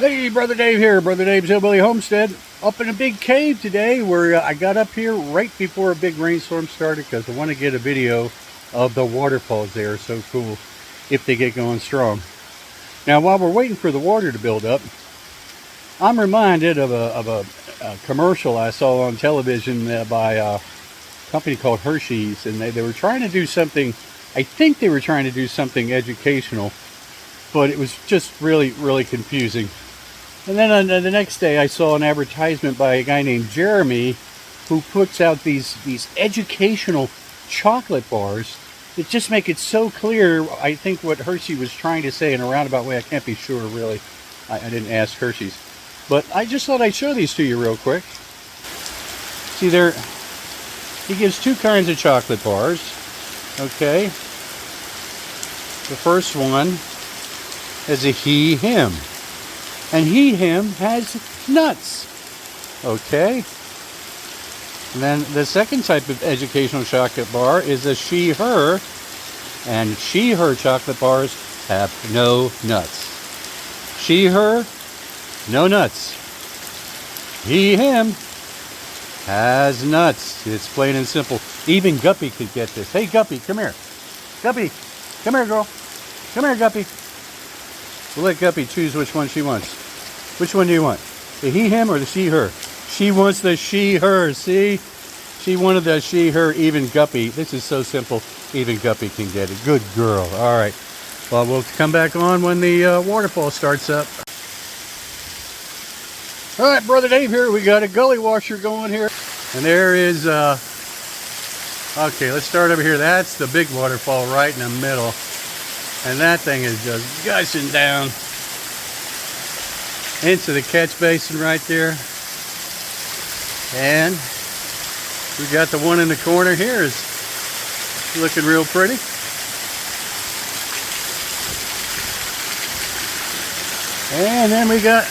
Hey, Brother Dave here, Brother Dave's Hillbilly Homestead. Up in a big cave today where I got up here right before a big rainstorm started because I want to get a video of the waterfalls. They are so cool if they get going strong. Now, while we're waiting for the water to build up, I'm reminded of a commercial I saw on television by a company called Hershey's, and they were trying to do something, I think they were trying to do something educational, but it was just really confusing. And then on the next day I saw an advertisement by a guy named Jeremy who puts out these educational chocolate bars that just make it so clear, I think, what Hershey was trying to say in a roundabout way. I can't be sure, really. I didn't ask Hershey's. But I just thought I'd show these to you real quick. See there, he gives two kinds of chocolate bars. Okay. The first one is a he, him. And he, him has nuts. Okay. And then the second type of educational chocolate bar is a she, her. And she, her chocolate bars have no nuts. She, her, no nuts. He, him has nuts. It's plain and simple. Even Guppy could get this. Hey, Guppy, come here. Guppy, come here, girl. Come here, Guppy. We'll let Guppy choose which one she wants. Which one do you want? The he, him, or the she, her? She wants the she, her. See? She wanted the she, her, even Guppy. This is so simple. Even Guppy can get it. Good girl. All right. Well, we'll come back on when the waterfall starts up. All right, Brother Dave here. We got a gully washer going here. And there is, okay, let's start over here. That's the big waterfall right in the middle. And that thing is just gushing down into the catch basin right there. And we got the one in the corner here is looking real pretty. And then we got,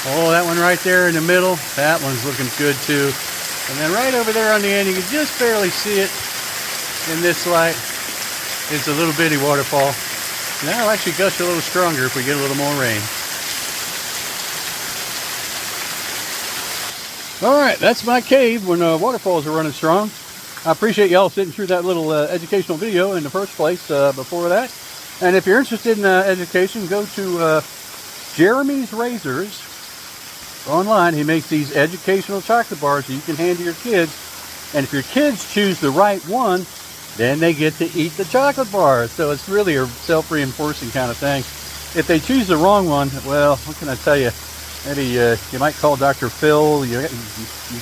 oh, that one right there in the middle. That one's looking good too. And then right over there on the end, you can just barely see it in this light. It's a little bitty waterfall. And that'll actually gush a little stronger if we get a little more rain. Alright, that's my cave when waterfalls are running strong. I appreciate y'all sitting through that little educational video in the first place before that. And if you're interested in education, go to Jeremy's Razors online. He makes these educational chocolate bars that you can hand to your kids. And if your kids choose the right one, then they get to eat the chocolate bar. So it's really a self-reinforcing kind of thing. If they choose the wrong one, well, what can I tell you? Maybe you might call Dr. Phil. You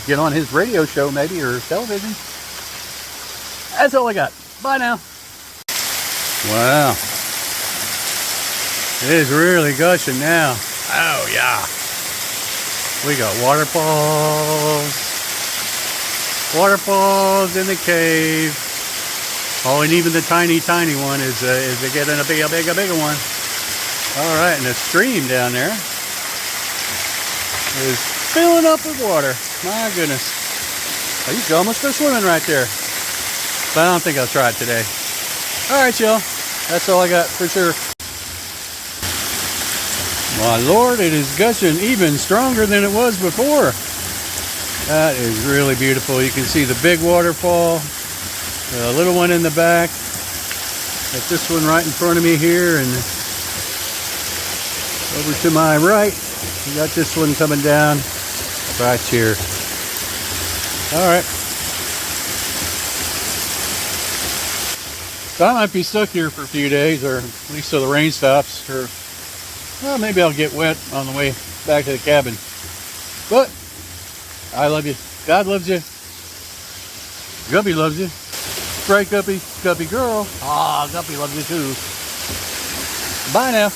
get on his radio show maybe, or television. That's all I got. Bye now. Wow. It is really gushing now. Oh, yeah. We got waterfalls. Waterfalls in the cave. Oh, and even the tiny one is getting a bigger one. All right, and the stream down there is filling up with water. My goodness. Oh, you can almost go swimming right there. But I don't think I'll try it today. All right, y'all. That's all I got for sure. My Lord, it is gushing even stronger than it was before. That is really beautiful. You can see the big waterfall. A little one in the back. Got this one right in front of me here, and over to my right, we got this one coming down right here. All right. So I might be stuck here for a few days, or at least till the rain stops, or well, maybe I'll get wet on the way back to the cabin. But I love you. God loves you. Guppy loves you. Right, Guppy? Guppy girl. Ah, Guppy loves you too. Bye now.